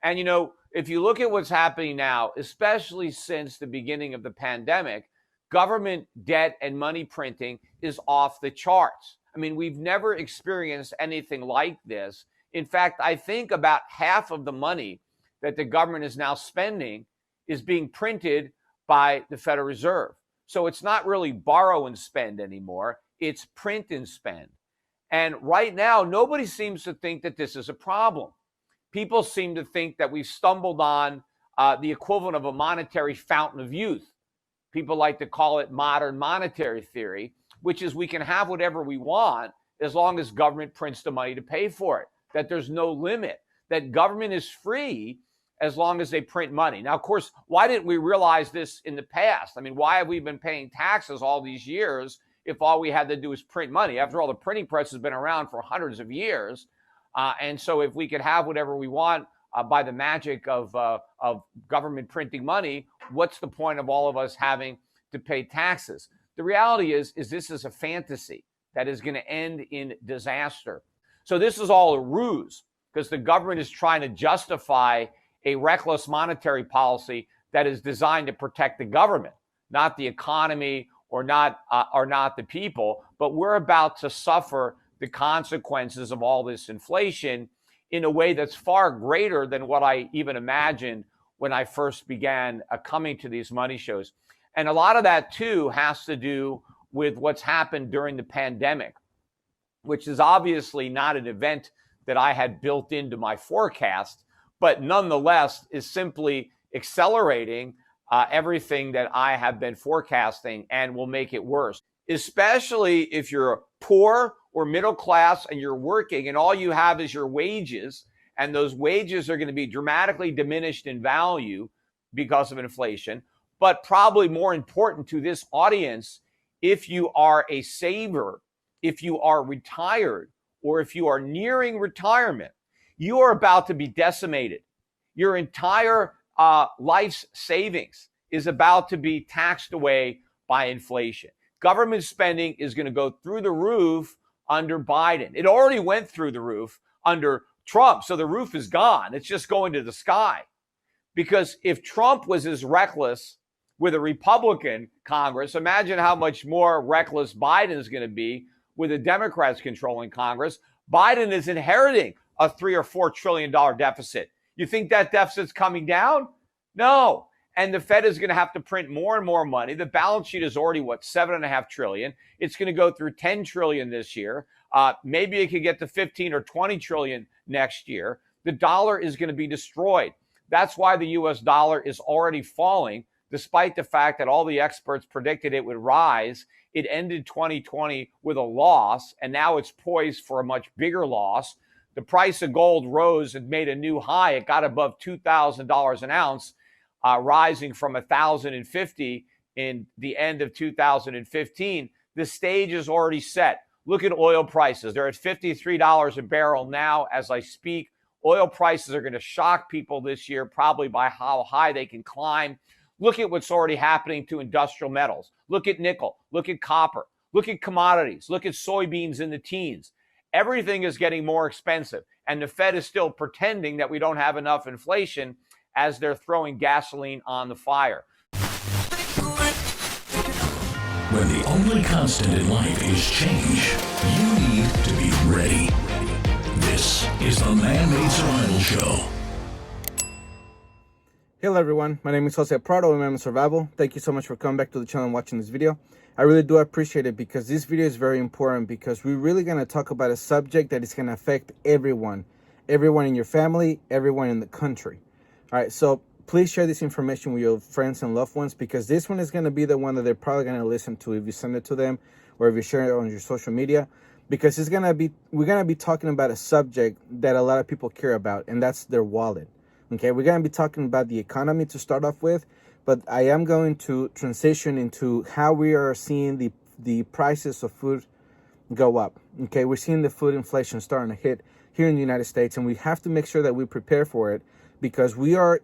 And, if you look at what's happening now, especially since the beginning of the pandemic, government debt and money printing is off the charts. I mean, we've never experienced anything like this. In fact, I think about half of the money that the government is now spending is being printed by the Federal Reserve. So it's not really borrow and spend anymore. It's print and spend. And right now, nobody seems to think that this is a problem. People seem to think that we've stumbled on the equivalent of a monetary fountain of youth. People like to call it modern monetary theory, which is we can have whatever we want as long as government prints the money to pay for it, that there's no limit, that government is free as long as they print money. Now, of course, why didn't we realize this in the past? I mean, why have we been paying taxes all these years if all we had to do is print money? After all, the printing press has been around for hundreds of years. And so if we could have whatever we want by the magic of government printing money, what's the point of all of us having to pay taxes? The reality is this is a fantasy that is going to end in disaster. So this is all a ruse because the government is trying to justify a reckless monetary policy that is designed to protect the government, not the economy or not the people. But we're about to suffer the consequences of all this inflation in a way that's far greater than what I even imagined when I first began coming to these money shows. And a lot of that, too, has to do with what's happened during the pandemic, which is obviously not an event that I had built into my forecast, but nonetheless is simply accelerating everything that I have been forecasting and will make it worse, especially if you're poor or middle class and you're working and all you have is your wages, and those wages are going to be dramatically diminished in value because of inflation. But probably more important to this audience, if you are a saver, if you are retired, or if you are nearing retirement, you are about to be decimated. Your entire life's savings is about to be taxed away by inflation. Government spending is going to go through the roof under Biden. It already went through the roof under Trump, so the roof is gone. It's just going to the sky. Because if Trump was as reckless with a Republican Congress, imagine how much more reckless Biden is going to be with the Democrats controlling Congress. Biden is inheriting a $3 or $4 trillion deficit. You think that deficit's coming down? No. And the Fed is going to have to print more and more money. The balance sheet is already, $7.5 trillion. It's going to go through 10 trillion this year. Maybe it could get to 15 or 20 trillion next year. The dollar is going to be destroyed. That's why the US dollar is already falling, despite the fact that all the experts predicted it would rise. It ended 2020 with a loss, and now it's poised for a much bigger loss. The price of gold rose and made a new high. It got above $2,000 an ounce, rising from $1,050 in the end of 2015. The stage is already set. Look at oil prices. They're at $53 a barrel now as I speak. Oil prices are going to shock people this year, probably by how high they can climb. Look at what's already happening to industrial metals. Look at nickel. Look at copper. Look at commodities. Look at soybeans in the teens. Everything is getting more expensive. And the Fed is still pretending that we don't have enough inflation as they're throwing gasoline on the fire. When the only constant in life is change, you need to be ready. This is the ManMadeSurvival Show. Hello everyone, my name is Jose Prado of ManMadeSurvival. Thank you so much for coming back to the channel and watching this video. I really do appreciate it because this video is very important because we're really going to talk about a subject that is going to affect everyone. Everyone in your family, everyone in the country. All right, so please share this information with your friends and loved ones because this one is going to be the one that they're probably going to listen to if you send it to them or if you share it on your social media, because we're going to be talking about a subject that a lot of people care about, and that's their wallet. Okay, we're going to be talking about the economy to start off with, but I am going to transition into how we are seeing the prices of food go up. Okay, we're seeing the food inflation starting to hit here in the United States, and we have to make sure that we prepare for it because we're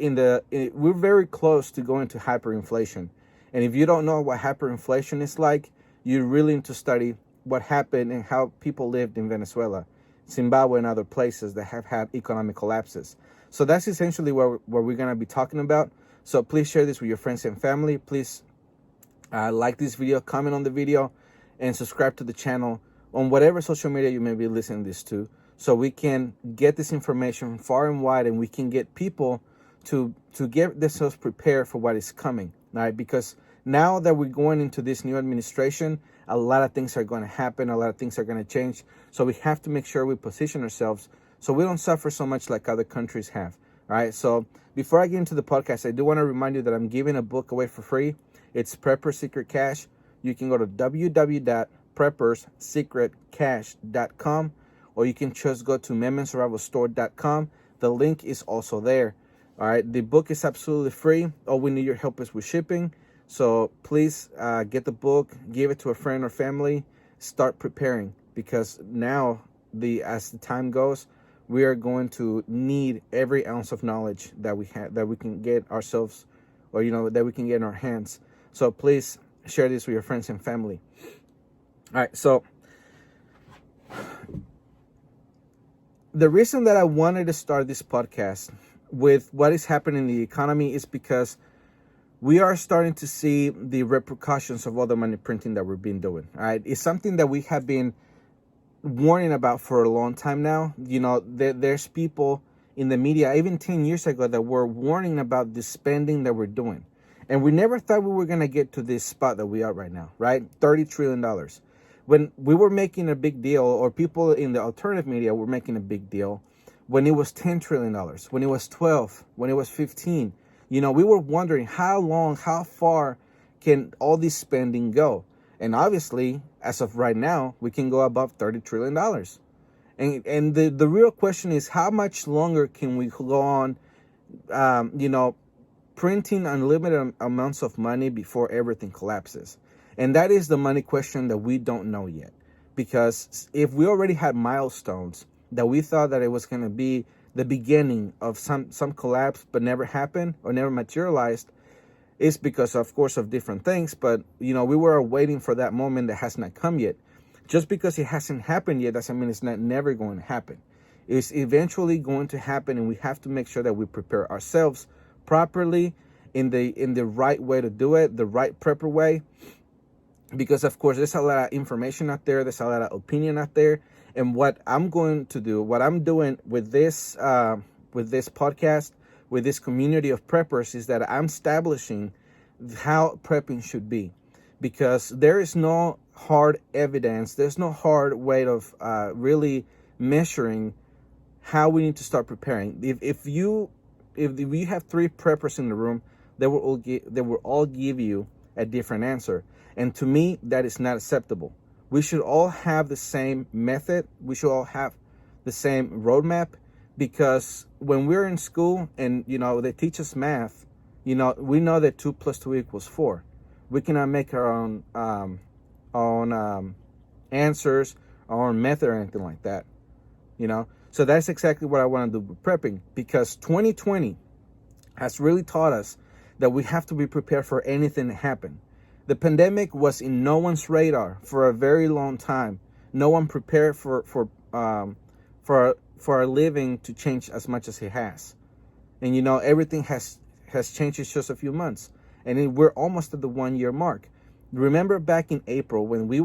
very close to going to hyperinflation. And if you don't know what hyperinflation is like, you really need to study what happened and how people lived in Venezuela, Zimbabwe, and other places that have had economic collapses. So that's essentially what we're going to be talking about. So please share this with your friends and family. Please like this video, comment on the video, and subscribe to the channel on whatever social media you may be listening this to, so we can get this information far and wide, and we can get people to get themselves prepared for what is coming, right? Because now that we're going into this new administration, a lot of things are going to happen, a lot of things are going to change. So we have to make sure we position ourselves so we don't suffer so much like other countries have, right? So before I get into the podcast, I do want to remind you that I'm giving a book away for free. It's Preppers Secrete Cache. You can go to www.prepperssecretcache.com, or you can just go to ManMadeSurvivalStore.com. The link is also there. All right, the book is absolutely free. All we need your help is with shipping. So please get the book, give it to a friend or family, start preparing, because now as the time goes, we are going to need every ounce of knowledge that we have, that we can get ourselves, or that we can get in our hands. So please share this with your friends and family. All right, so the reason that I wanted to start this podcast with what is happening in the economy is because we are starting to see the repercussions of all the money printing that we've been doing. All right, it's something that we have been warning about for a long time now. There's people in the media, even 10 years ago, that were warning about the spending that we're doing. And we never thought we were going to get to this spot that we are right now, right? $30 trillion. When we were making a big deal, or people in the alternative media were making a big deal, when it was $10 trillion, when it was 12, when it was 15, we were wondering how far can all this spending go? And obviously, as of right now, we can go above $30 trillion. And the real question is, how much longer can we go on, printing unlimited amounts of money before everything collapses? And that is the money question that we don't know yet. Because if we already had milestones that we thought that it was going to be the beginning of some collapse, but never happened or never materialized, it's because, of course, of different things. But, we were waiting for that moment that has not come yet. Just because it hasn't happened yet doesn't mean it's not never going to happen. It's eventually going to happen, and we have to make sure that we prepare ourselves properly in the right way to do it, the right prepper way. Because, of course, there's a lot of information out there. There's a lot of opinion out there. And what I'm going to do, what I'm doing with this podcast, with this community of preppers, is that I'm establishing how prepping should be. Because there is no hard evidence. There's no hard way of really measuring how we need to start preparing. If you have three preppers in the room, they will all give you a different answer. And to me, that is not acceptable. We should all have the same method. We should all have the same roadmap, because when we're in school and, they teach us math, we know that 2 + 2 = 4. We cannot make our own answers, our own method, or anything like that, So that's exactly what I want to do with prepping, because 2020 has really taught us that we have to be prepared for anything to happen. The pandemic was in no one's radar for a very long time. No one prepared for our living to change as much as it has. And everything has changed in just a few months. And we're almost at the 1-year mark. Remember back in April when we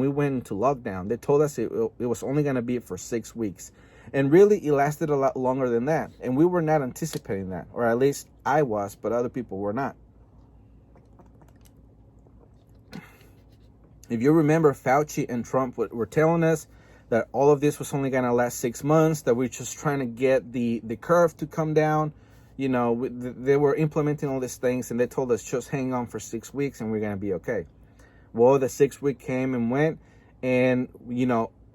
went into lockdown, they told us it was only going to be for 6 weeks. And really, it lasted a lot longer than that. And we were not anticipating that, or at least I was, but other people were not. If you remember, Fauci and Trump were telling us that all of this was only going to last 6 months, that we're just trying to get the curve to come down. They were implementing all these things, and they told us just hang on for 6 weeks and we're going to be okay. Well, the 6 week came and went, and,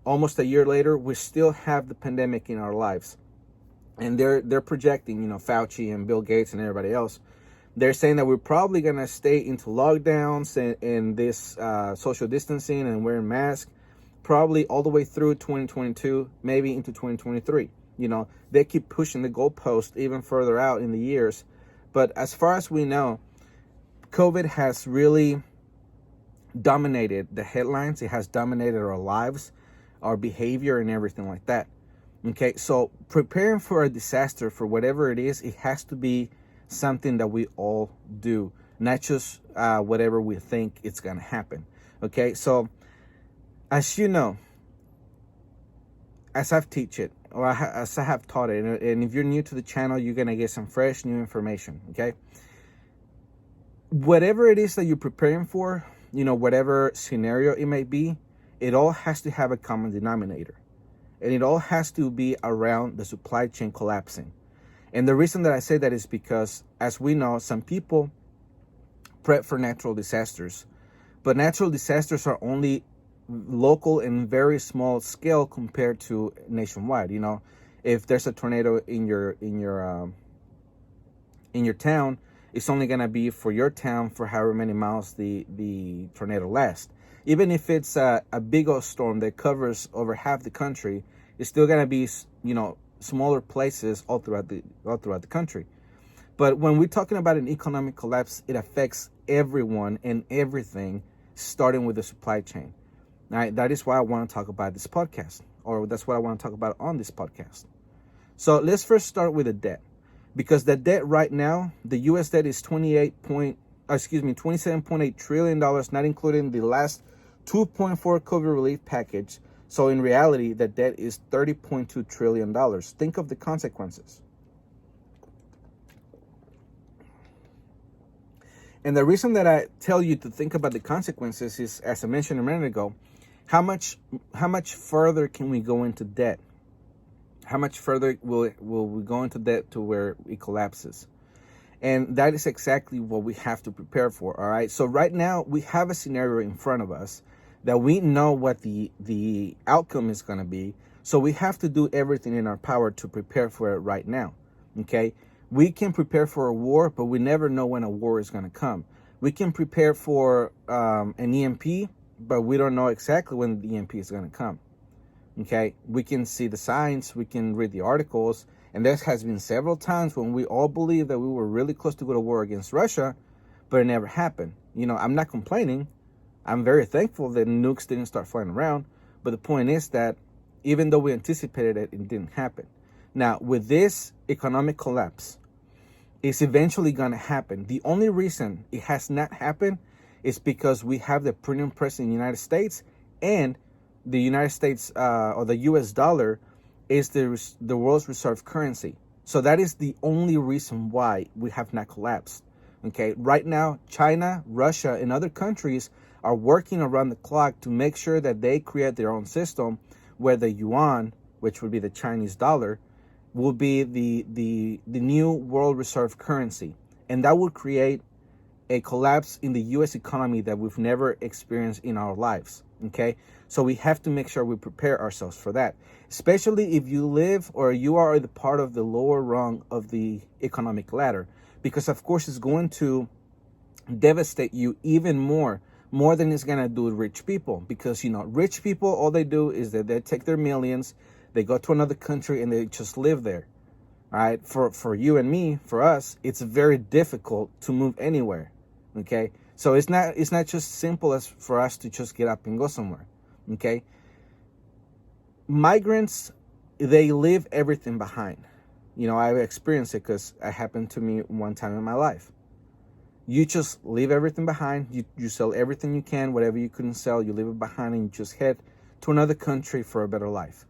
almost a year later, we still have the pandemic in our lives. And they're projecting, Fauci and Bill Gates and everybody else, they're saying that we're probably going to stay into lockdowns and this social distancing and wearing masks probably all the way through 2022, maybe into 2023. They keep pushing the goalpost even further out in the years. But as far as we know, COVID has really dominated the headlines. It has dominated our lives, our behavior, and everything like that. Okay, so preparing for a disaster, for whatever it is, it has to be something that we all do, not just whatever we think it's going to happen. Okay, so as you know, as I've teach it, or as I have taught it, and if you're new to the channel, you're going to get some fresh new information. Okay, whatever it is that you're preparing for, whatever scenario it may be, it all has to have a common denominator. And it all has to be around the supply chain collapsing. And the reason that I say that is because, as we know, some people prep for natural disasters, but natural disasters are only local and very small scale compared to nationwide. If there's a tornado in your town, it's only going to be for your town for however many miles the tornado lasts. Even if it's a big old storm that covers over half the country, it's still going to be, smaller places all throughout the country. But when we're talking about an economic collapse, it affects everyone and everything, starting with the supply chain. All right, that is why I want to talk about this podcast, or that's what I want to talk about on this podcast. So let's first start with the debt, because the debt right now, the U.S. debt is $27.8 trillion, not including the last 2.4 COVID relief package. So in reality, the debt is $30.2 trillion. Think of the consequences. And the reason that I tell you to think about the consequences is, as I mentioned a minute ago, how much further can we go into debt? How much further will we go into debt to where it collapses? And that is exactly what we have to prepare for, all right? So right now, we have a scenario in front of us that we know what the outcome is going to be. So we have to do everything in our power to prepare for it right now, okay? We can prepare for a war, but we never know when a war is going to come. We can prepare for an EMP, but we don't know exactly when the EMP is going to come, okay? We can see the signs, we can read the articles, and there has been several times when we all believe that we were really close to go to war against Russia, but it never happened. I'm not complaining. I'm very thankful that nukes didn't start flying around. But the point is that even though we anticipated it, it didn't happen. Now, with this economic collapse, it's eventually going to happen. The only reason it has not happened is because we have the printing press in the United States, and the United States or the US dollar is the world's reserve currency. So that is the only reason why we have not collapsed. Okay, right now, China, Russia, and other countries are working around the clock to make sure that they create their own system where the yuan, which would be the Chinese dollar, will be the new world reserve currency. And that will create a collapse in the U.S. economy that we've never experienced in our lives, okay? So we have to make sure we prepare ourselves for that, especially if you live or you are the part of the lower rung of the economic ladder, because of course it's going to devastate you even more than it's going to do with rich people. Because, rich people, all they do is that they take their millions, they go to another country, and they just live there. All right. For you and me, for us, it's very difficult to move anywhere. Okay. So it's not just simple as for us to just get up and go somewhere. Okay. Migrants, they leave everything behind. I've experienced it because it happened to me one time in my life. You just leave everything behind. You sell everything you can, whatever you couldn't sell, you leave it behind, and you just head to another country for a better life.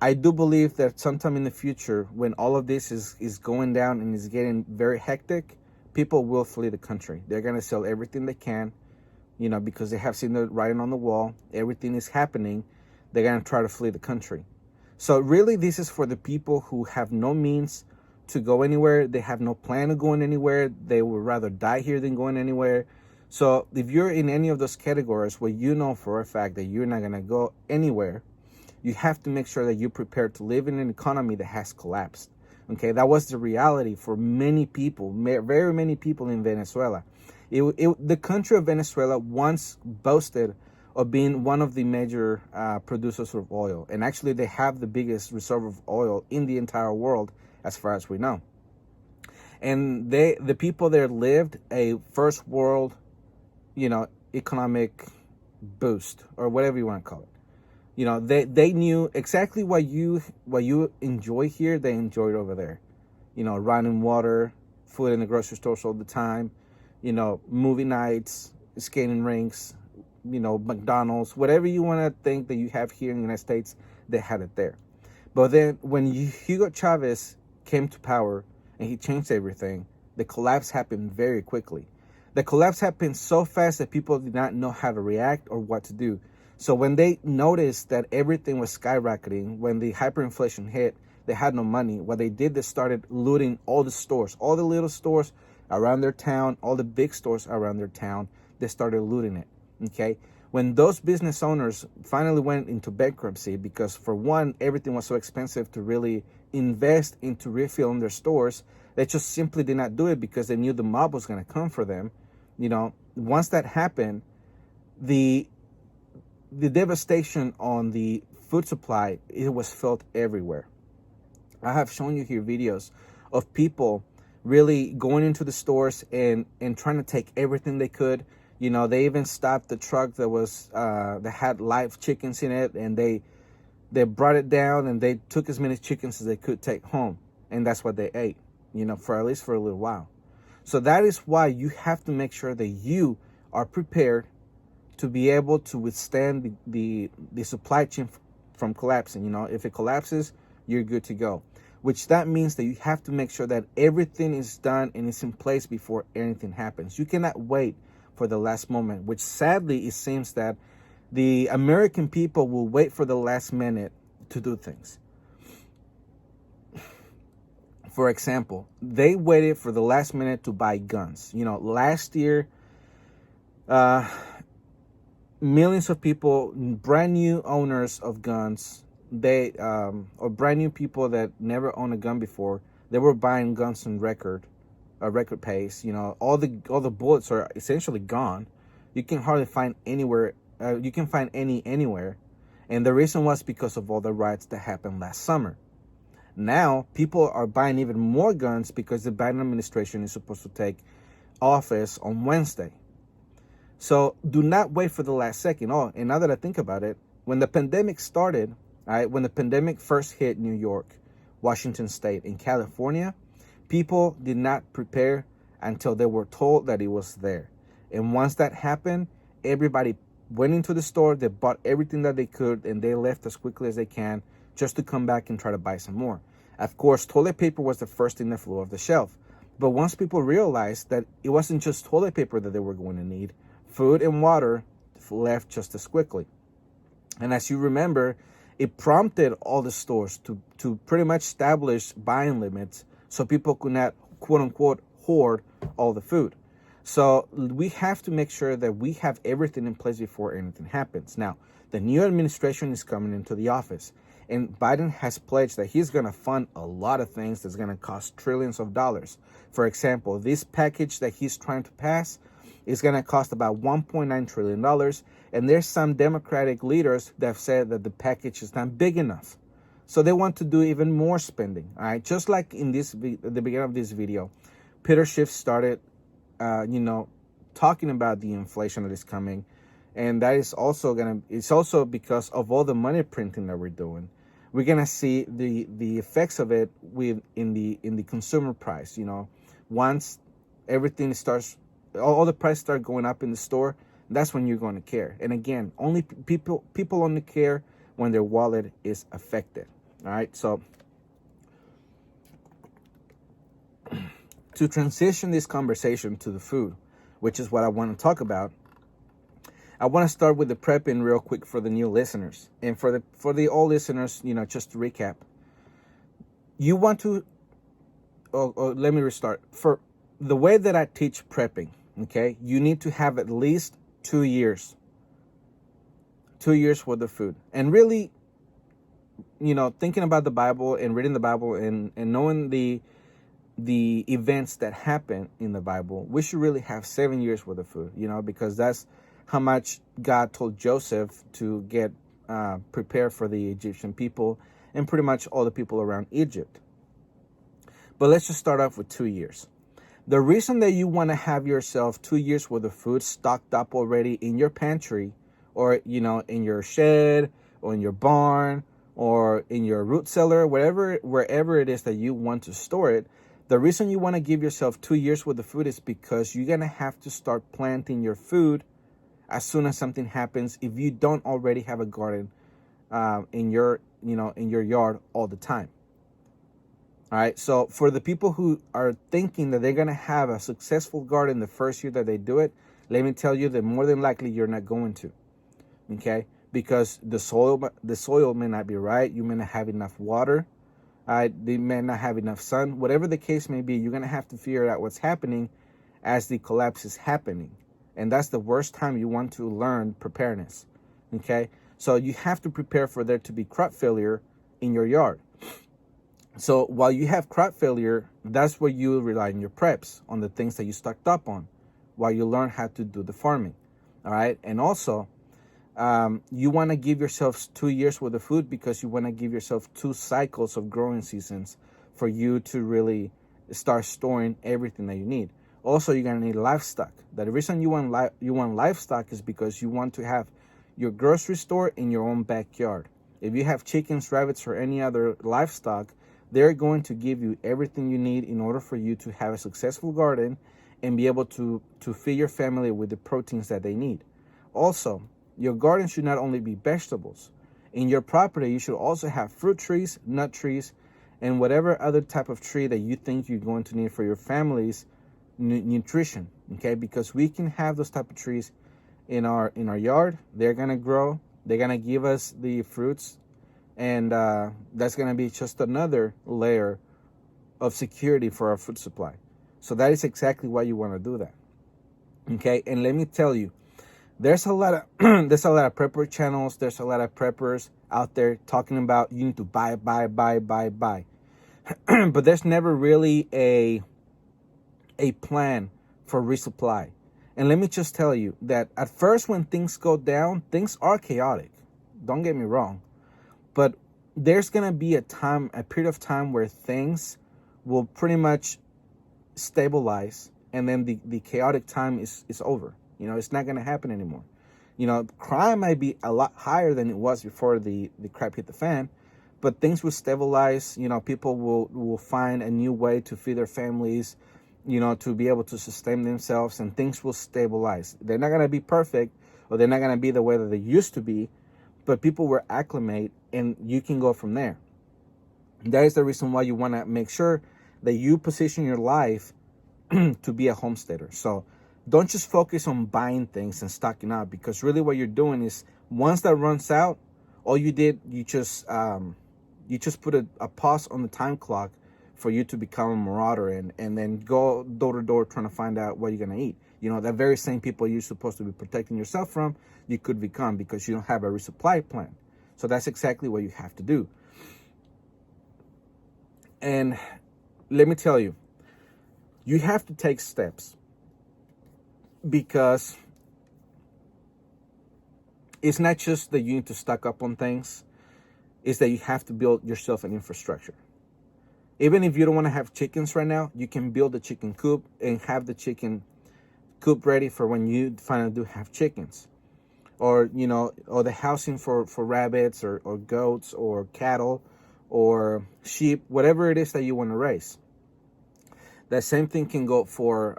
I do believe that sometime in the future, when all of this is going down and is getting very hectic, people will flee the country. They're going to sell everything they can, because they have seen the writing on the wall. Everything is happening. They're going to try to flee the country. So really, this is for the people who have no means to go anywhere. They have no plan of going anywhere. They would rather die here than going anywhere. So if you're in any of those categories where you know for a fact that you're not going to go anywhere, you have to make sure that you're prepared to live in an economy that has collapsed. Okay, that was the reality for many people, very many people in Venezuela. The country of Venezuela once boasted of being one of the major producers of oil. And actually, they have the biggest reserve of oil in the entire world, as far as we know. And the people there lived a first world, economic boost, or whatever you want to call it. You know, they knew exactly what you enjoy here, they enjoyed over there. You know, running water, food in the grocery stores all the time, you know, movie nights, skating rinks, you know, McDonald's, whatever you want to think that you have here in the United States, they had it there. But then when Hugo Chavez came to power and he changed everything, the collapse happened very quickly. The collapse happened so fast that people did not know how to react or what to do. So when they noticed that everything was skyrocketing, when the hyperinflation hit, they had no money. What they did, they started looting all the stores, all the little stores around their town, all the big stores around their town. They started looting it. Okay. When those business owners finally went into bankruptcy, because for one, everything was so expensive to really invest into refilling their stores, they just simply did not do it because they knew the mob was going to come for them. You know, once that happened, the devastation on the food supply, it was felt everywhere. I have shown you here videos of people really going into the stores and trying to take everything they could. You know, they even stopped the truck that had live chickens in it, and they brought it down and they took as many chickens as they could take home, and that's what they ate, you know, for at least for a little while. So that is why you have to make sure that you are prepared to be able to withstand the supply chain from collapsing. You know, if it collapses, you're good to go. Which that means that you have to make sure that everything is done and is in place before anything happens. You cannot wait for the last moment, which sadly it seems that the American people will wait for the last minute to do things. For example, they waited for the last minute to buy guns. You know, last year, millions of people, brand new owners of guns, or brand new people that never owned a gun before, they were buying guns on record pace. You know, all the bullets are essentially gone. You can hardly find anywhere. You can find anywhere, and the reason was because of all the riots that happened last summer. Now people are buying even more guns because the Biden administration is supposed to take office on Wednesday. So do not wait for the last second. Oh, and now that I think about it, when the pandemic started, right, when the pandemic first hit New York, Washington State, and California, people did not prepare until they were told that it was there. And once that happened, everybody went into the store, they bought everything that they could, and they left as quickly as they can just to come back and try to buy some more. Of course, toilet paper was the first thing that flew off the shelf. But once people realized that it wasn't just toilet paper that they were going to need, food and water left just as quickly. And as you remember, it prompted all the stores to pretty much establish buying limits so people could not, quote unquote, hoard all the food. So we have to make sure that we have everything in place before anything happens. Now, the new administration is coming into the office, and Biden has pledged that he's going to fund a lot of things that's going to cost trillions of dollars. For example, this package that he's trying to pass is going to cost about $1.9 trillion. And there's some Democratic leaders that have said that the package is not big enough. So they want to do even more spending. All right, just like in at the beginning of this video, Peter Schiff started, talking about the inflation that is coming. And that is also it's also because of all the money printing that we're doing. We're going to see the effects of it in the consumer price. You know, once everything starts, all the prices start going up in the store, that's when you're going to care. And again, only people only care when their wallet is affected. All right. So to transition this conversation to the food, which is what I want to talk about, I want to start with the prepping real quick for the new listeners. And for the old listeners, just to recap, you want to, let me restart. For the way that I teach prepping, okay, you need to have at least 2 years. 2 years worth of food. And really, thinking about the Bible and reading the Bible and knowing the events that happen in the Bible, we should really have 7 years worth of food, because that's how much God told Joseph to get prepared for the Egyptian people and pretty much all the people around Egypt. But let's just start off with 2 years. The reason that you want to have yourself 2 years worth of food stocked up already in your pantry or, in your shed or in your barn or in your root cellar, wherever it is that you want to store it. The reason you want to give yourself 2 years worth of food is because you're going to have to start planting your food as soon as something happens if you don't already have a garden in your yard all the time. All right, so for the people who are thinking that they're going to have a successful garden the first year that they do it, let me tell you that more than likely you're not going to, okay? Because the soil may not be right. You may not have enough water. They may not have enough sun. Whatever the case may be, you're going to have to figure out what's happening as the collapse is happening. And that's the worst time you want to learn preparedness, okay? So you have to prepare for there to be crop failure in your yard. So while you have crop failure, that's where you rely on your preps, on the things that you stocked up on, while you learn how to do the farming, all right? And also, you want to give yourself 2 years worth of food because you want to give yourself 2 cycles of growing seasons for you to really start storing everything that you need. Also, you're going to need livestock. The reason you want livestock is because you want to have your grocery store in your own backyard. If you have chickens, rabbits, or any other livestock, they're going to give you everything you need in order for you to have a successful garden and be able to feed your family with the proteins that they need. Also, your garden should not only be vegetables. In your property, you should also have fruit trees, nut trees, and whatever other type of tree that you think you're going to need for your family's nutrition, okay? Because we can have those type of trees in our yard. They're going to grow. They're going to give us the fruits. And that's going to be just another layer of security for our food supply. So that is exactly why you want to do that. Okay, and let me tell you, there's a lot of prepper channels. There's a lot of preppers out there talking about you need to buy. But there's never really a plan for resupply. And let me just tell you that at first when things go down, things are chaotic. Don't get me wrong. But there's going to be a period of time where things will pretty much stabilize, and then the chaotic time is over. You know, it's not going to happen anymore. You know, crime might be a lot higher than it was before the crap hit the fan, but things will stabilize. You know, people will find a new way to feed their families, you know, to be able to sustain themselves, and things will stabilize. They're not going to be perfect, or they're not going to be the way that they used to be, but people will acclimate, and you can go from there. That is the reason why you want to make sure that you position your life to be a homesteader. So don't just focus on buying things and stocking up, because really what you're doing is once that runs out, all you did, you just put a pause on the time clock for you to become a marauder and then go door to door trying to find out what you're going to eat. You know, that very same people you're supposed to be protecting yourself from, you could become because you don't have a resupply plan. So that's exactly what you have to do. And let me tell you, you have to take steps, because it's not just that you need to stock up on things, it's that you have to build yourself an infrastructure. Even if you don't want to have chickens right now, you can build a chicken coop and have the chicken coop ready for when you finally do have chickens. Or, you know, or the housing for rabbits or goats or cattle or sheep, whatever it is that you want to raise. That same thing can go for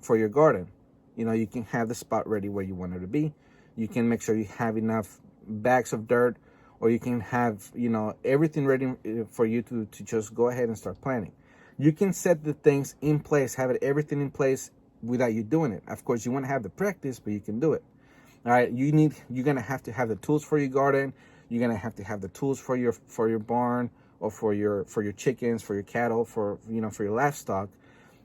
your garden. You know, you can have the spot ready where you want it to be. You can make sure you have enough bags of dirt, or you can have, you know, everything ready for you to just go ahead and start planting. You can set the things in place, have everything in place without you doing it. Of course, you want to have the practice, but you can do it. All right, you're gonna have to have the tools for your garden. You're gonna have to have the tools for your barn, or for your chickens, for your cattle, for your livestock.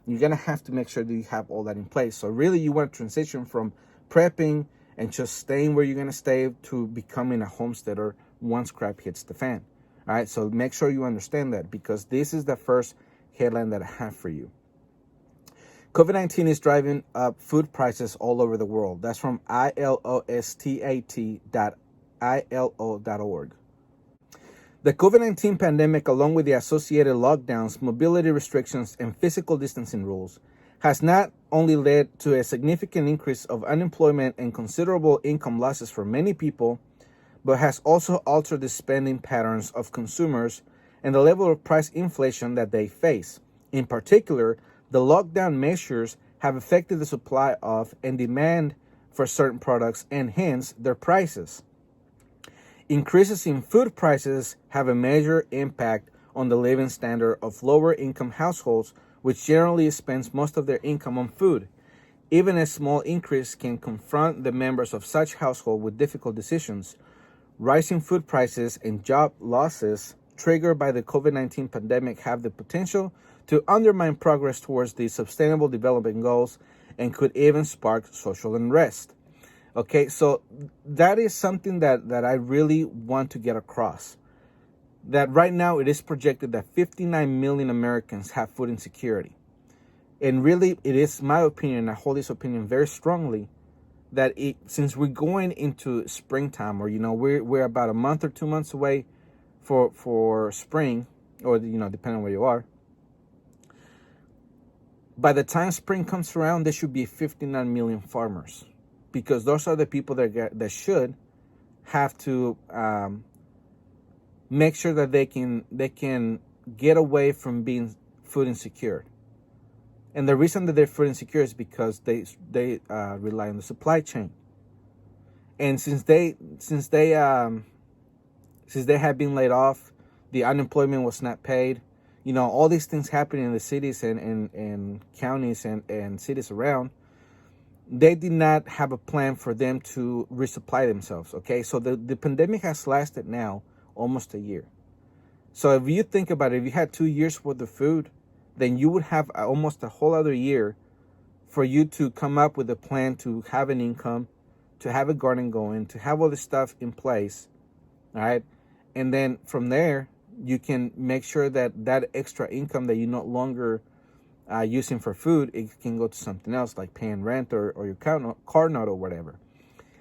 You're gonna have to make sure that you have all that in place. So really, you want to transition from prepping and just staying where you're gonna stay to becoming a homesteader once crap hits the fan. All right, so make sure you understand that, because this is the first headline that I have for you. COVID-19 is driving up food prices all over the world. That's from ilostat.ilo.org. The COVID-19 pandemic, along with the associated lockdowns, mobility restrictions, and physical distancing rules, has not only led to a significant increase of unemployment and considerable income losses for many people, but has also altered the spending patterns of consumers and the level of price inflation that they face. In particular, the lockdown measures have affected the supply of and demand for certain products and hence their prices. Increases in food prices have a major impact on the living standard of lower income households, which generally spends most of their income on food. Even a small increase can confront the members of such household with difficult decisions. Rising food prices and job losses triggered by the COVID-19 pandemic have the potential to undermine progress towards the Sustainable Development Goals and could even spark social unrest. Okay, so that is something that I really want to get across. That right now it is projected that 59 million Americans have food insecurity. And really, it is my opinion, I hold this opinion very strongly, that since we're going into springtime, or we're about a month or 2 months away for spring, or depending on where you are. By the time spring comes around, there should be 59 million farmers, because those are the people that should have to make sure that they can get away from being food insecure. And the reason that they're food insecure is because they rely on the supply chain. And since they have been laid off, the unemployment was not paid. All these things happening in the cities and counties and cities around, they did not have a plan for them to resupply themselves. Okay, so the pandemic has lasted now almost a year. So if you think about it, if you had 2 years worth of food, then you would have almost a whole other year for you to come up with a plan to have an income, to have a garden going, to have all this stuff in place, all right? And then from there, you can make sure that extra income that you're no longer using for food, it can go to something else, like paying rent or your car note or whatever.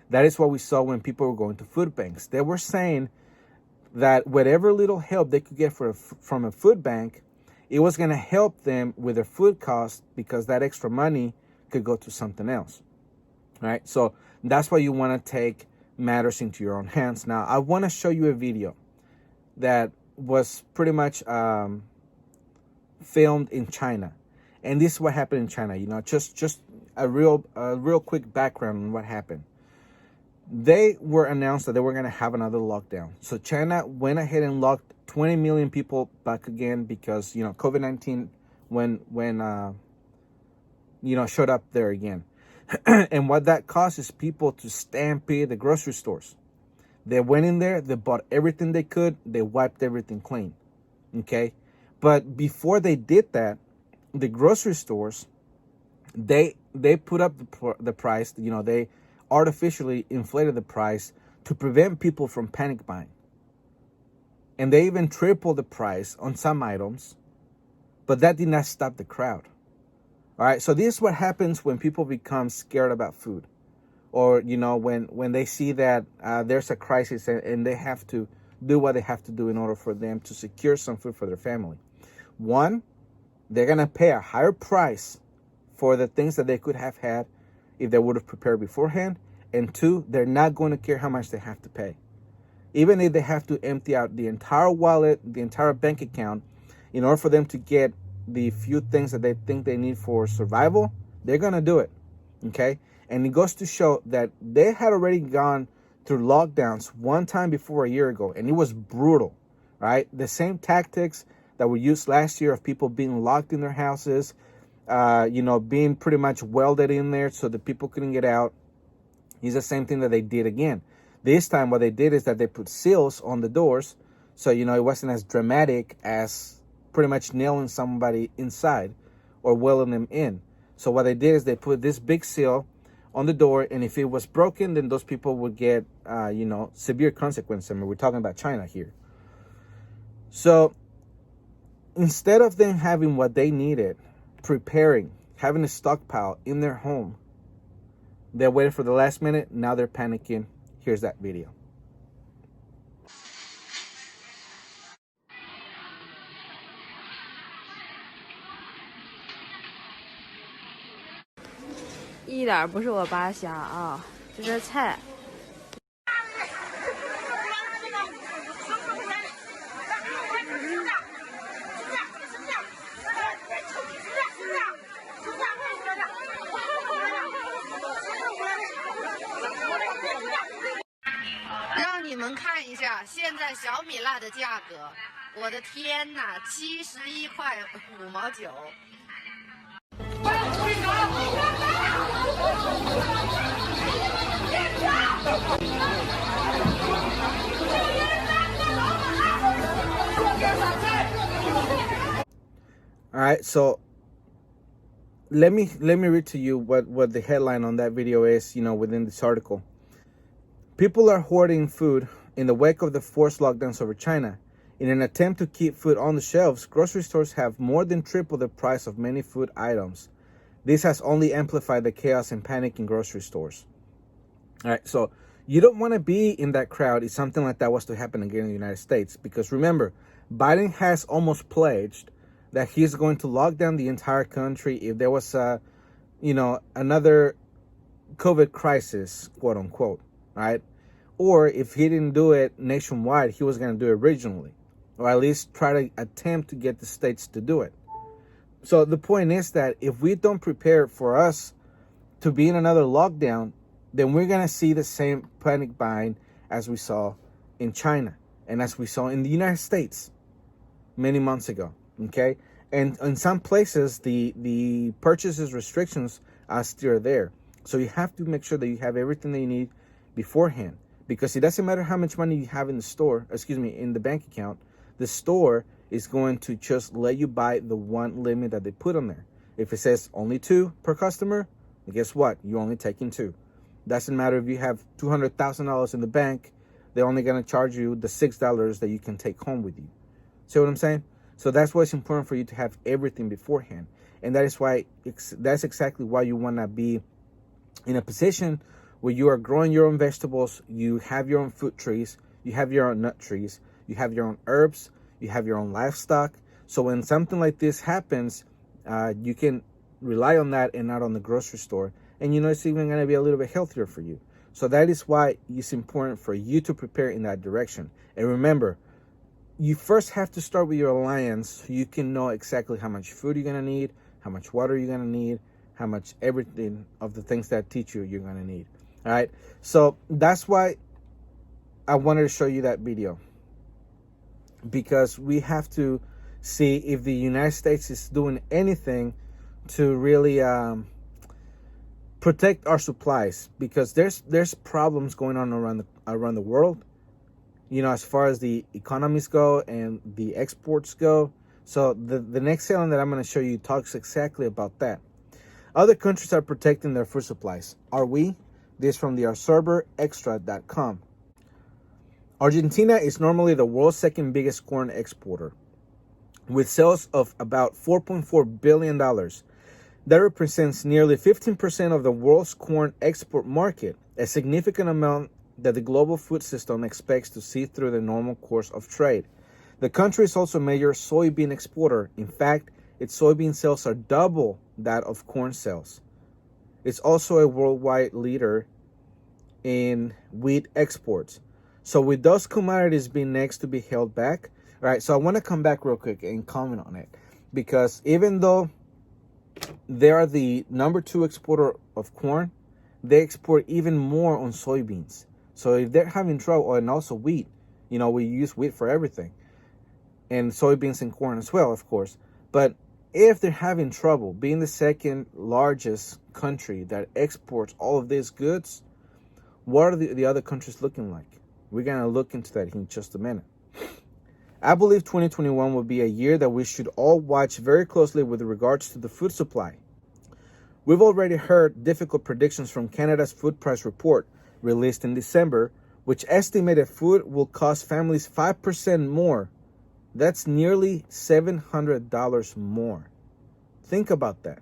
That is what we saw when people were going to food banks. They were saying that whatever little help they could get from a food bank, it was going to help them with their food costs, because that extra money could go to something else, right? So that's why you want to take matters into your own hands. Now, I want to show you a video that was pretty much filmed in China. And this is what happened in China. Just a real quick background on what happened. They were announced that they were going to have another lockdown. So China went ahead and locked 20 million people back again because, COVID-19 showed up there again. And what that caused is people to stampede the grocery stores. They went in there, they bought everything they could, they wiped everything clean. Okay? But before they did that, the grocery stores, they put up the price, they artificially inflated the price to prevent people from panic buying. And they even tripled the price on some items, but that did not stop the crowd. All right, so this is what happens when people become scared about food, or when they see that there's a crisis and they have to do what they have to do in order for them to secure some food for their family. One, they're gonna pay a higher price for the things that they could have had if they would have prepared beforehand. And two, they're not going to care how much they have to pay. Even if they have to empty out the entire wallet, the entire bank account, in order for them to get the few things that they think they need for survival, they're going to do it, okay? And it goes to show that they had already gone through lockdowns one time before a year ago, and it was brutal, right? The same tactics that were used last year of people being locked in their houses, being pretty much welded in there so that people couldn't get out, is the same thing that they did again. This time what they did is that they put seals on the doors, so it wasn't as dramatic as pretty much nailing somebody inside or welding them in. So what they did is they put this big seal on the door, and if it was broken, then those people would get severe consequences. I mean, we're talking about China here. So instead of them having what they needed, preparing, having a stockpile in their home, they waited for the last minute. Now they're panicking. Here's that video.一点不是我八虾啊，这是菜。啊，现在小米辣的价格，我的天哪，71.5毛9。All right, so let me read to you what the headline on that video is, within this article. People are hoarding food in the wake of the forced lockdowns over China. In an attempt to keep food on the shelves, grocery stores have more than tripled the price of many food items. This has only amplified the chaos and panic in grocery stores. All right, so you don't want to be in that crowd if something like that was to happen again in the United States, because remember, Biden has almost pledged that he's going to lock down the entire country if there was another COVID crisis, quote unquote, right? Or if he didn't do it nationwide, he was going to do it regionally, or at least try to attempt to get the states to do it. So the point is that if we don't prepare for us to be in another lockdown, then we're going to see the same panic buying as we saw in China and as we saw in the United States many months ago. Okay, and in some places the purchases restrictions are still there, so you have to make sure that you have everything that you need beforehand, because it doesn't matter how much money you have in the bank account. The store is going to just let you buy the one limit that they put on there. If it says only 2 per customer, guess what? You're only taking 2. Doesn't matter if you have $200,000 in the bank, they're only going to charge you the $6 that you can take home with you. See what I'm saying? So that's why it's important for you to have everything beforehand. And that's exactly why you want to be in a position where you are growing your own vegetables, you have your own fruit trees, you have your own nut trees, you have your own herbs, you have your own livestock. So when something like this happens, you can rely on that and not on the grocery store. And it's even going to be a little bit healthier for you. So that is why it's important for you to prepare in that direction. And remember, you first have to start with your alliance so you can know exactly how much food you're going to need, how much water you're going to need, how much everything of the things that teach you you're going to need. All right. So that's why I wanted to show you that video, because we have to see if the United States is doing anything to really protect our supplies, because there's problems going on around the world, as far as the economies go and the exports go. So the next headline that I'm going to show you talks exactly about that. Other countries are protecting their food supplies. Are we? This from the AbsorberExtra.com. Argentina is normally the world's second biggest corn exporter, with sales of about $4.4 billion. That represents nearly 15% of the world's corn export market, a significant amount that the global food system expects to see through the normal course of trade. The country is also a major soybean exporter. In fact, its soybean sales are double that of corn sales. It's also a worldwide leader in wheat exports. So with those commodities being next to be held back, all right, so I want to come back real quick and comment on it, because even though they are the number 2 exporter of corn, they export even more on soybeans. So if they're having trouble, and also wheat, we use wheat for everything, and soybeans and corn as well, of course. But if they're having trouble being the second largest country that exports all of these goods, what are the other countries looking like? We're going to look into that in just a minute. I believe 2021 will be a year that we should all watch very closely with regards to the food supply. We've already heard difficult predictions from Canada's food price report released in December, which estimated food will cost families 5% more. That's nearly $700 more. Think about that.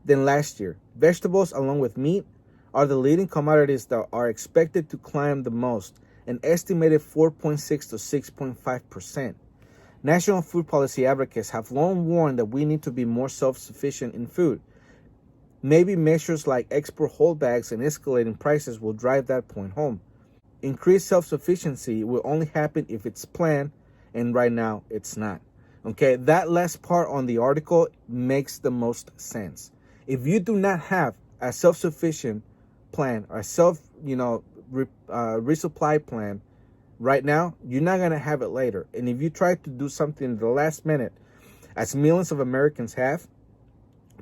Then last year, vegetables along with meat are the leading commodities that are expected to climb the most, an estimated 4.6 to 6.5%. National food policy advocates have long warned that we need to be more self-sufficient in food. Maybe measures like export holdbacks and escalating prices will drive that point home. Increased self-sufficiency will only happen if it's planned, and right now it's not. Okay, that last part on the article makes the most sense. If you do not have a self-sufficient plan or a resupply plan right now, you're not going to have it later. And if you try to do something in the last minute, as millions of Americans have,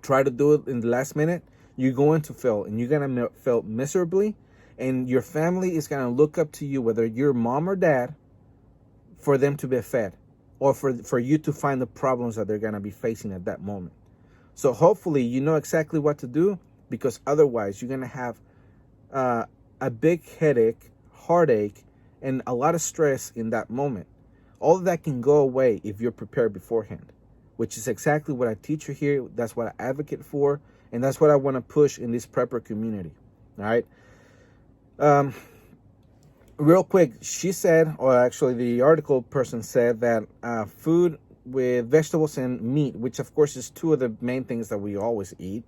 try to do it in the last minute, you're going to fail, and you're going to fail miserably, and your family is going to look up to you, whether you're mom or dad, for them to be fed, or for you to find the problems that they're going to be facing at that moment. So hopefully you know exactly what to do, because otherwise you're going to have a big headache, heartache, and a lot of stress in that moment. All of that can go away if you're prepared beforehand, which is exactly what I teach you here. That's what I advocate for, and that's what I want to push in this prepper community. All right. Real quick, she said, or actually the article person said, that food with vegetables and meat, which of course is two of the main things that we always eat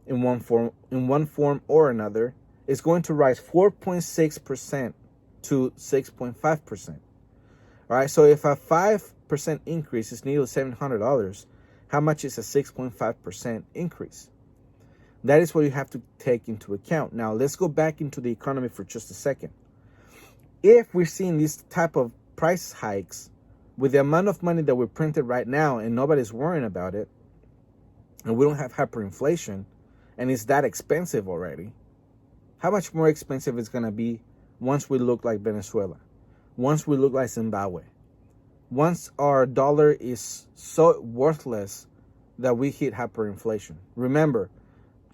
in one form or another, is going to rise 4.6% to 6.5%. All right, so if a 5% increase is nearly $700, how much is a 6.5% increase? That is what you have to take into account. Now, let's go back into the economy for just a second. If we're seeing these type of price hikes with the amount of money that we're printed right now and nobody's worrying about it, and we don't have hyperinflation, and it's that expensive already, how much more expensive it's going to be once we look like Venezuela, once we look like Zimbabwe, once our dollar is so worthless that we hit hyperinflation? Remember,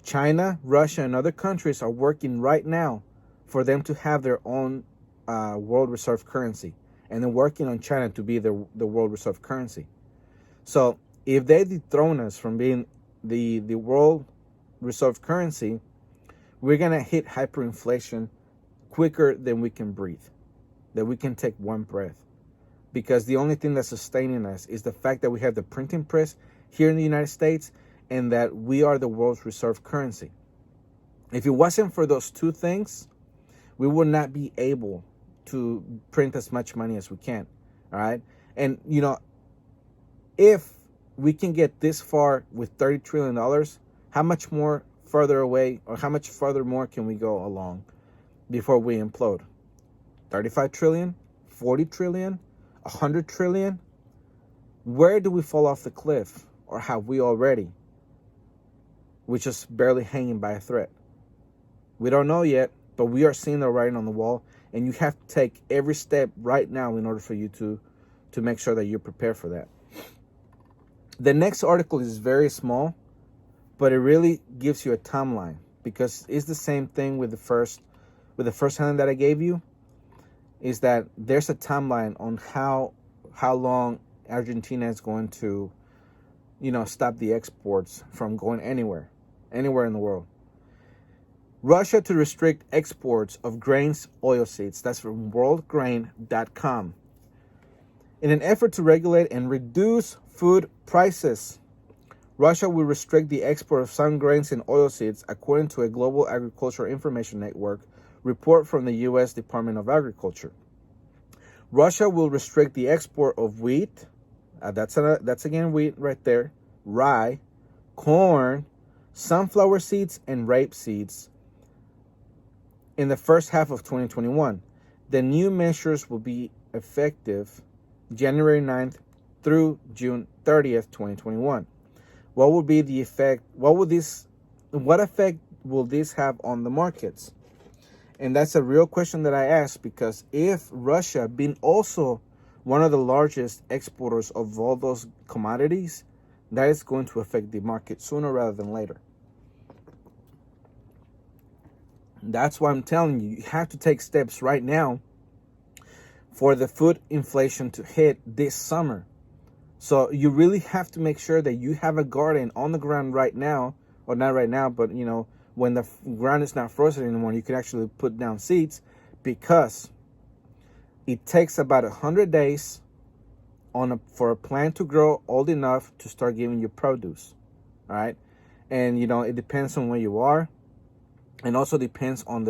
China, Russia, and other countries are working right now for them to have their own world reserve currency, and they're working on China to be the world reserve currency. So if they dethrone us from being the world reserve currency, we're going to hit hyperinflation quicker than we can breathe, that we can take one breath. Because the only thing that's sustaining us is the fact that we have the printing press here in the United States, and that we are the world's reserve currency. If it wasn't for those two things, we would not be able to print as much money as we can. All right. And, you know, if we can get this far with $30 trillion, how much more further away, or how much further more can we go along before we implode? 35 trillion, 40 trillion, 100 trillion? Where do we fall off the cliff? Or have we already? We're just barely hanging by a thread. We don't know yet, but we are seeing the writing on the wall, and you have to take every step right now in order for you to make sure that you're prepared for that. The next article is very small, but it really gives you a timeline, because it's the same thing with the first headline that I gave you, is that there's a timeline on how long Argentina is going to, you know, stop the exports from going anywhere in the world. Russia to restrict exports of grains, oilseeds. That's from worldgrain.com. In an effort to regulate and reduce food prices, Russia will restrict the export of some grains and oilseeds, according to a Global Agriculture Information Network report from the U.S. Department of Agriculture. Russia will restrict the export of wheat, that's again wheat right there, rye, corn, sunflower seeds, and rape seeds in the first half of 2021. The new measures will be effective January 9th through June 30th, 2021. What will be the effect? What effect will this have on the markets? And that's a real question that I ask, because if Russia, being also one of the largest exporters of all those commodities, that is going to affect the market sooner rather than later. That's why I'm telling you, you have to take steps right now for the food inflation to hit this summer. So you really have to make sure that you have a garden on the ground right now, or not right now, but you know, when the ground is not frozen anymore, you can actually put down seeds, because it takes about 100 days for a plant to grow old enough to start giving you produce. All right. And you know, it depends on where you are, and also depends on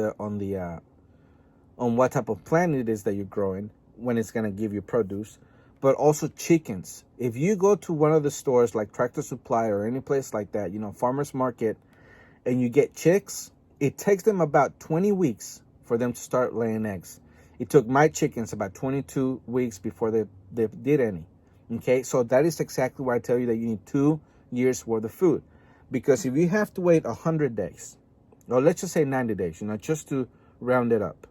what type of plant it is that you're growing when it's going to give you produce. But also chickens. If you go to one of the stores like Tractor Supply or any place like that, you know, farmer's market, and you get chicks, it takes them about 20 weeks for them to start laying eggs. It took my chickens about 22 weeks before they did any. Okay, so that is exactly why I tell you that you need 2 years worth of food. Because if you have to wait 100 days, or let's just say 90 days, just to round it up,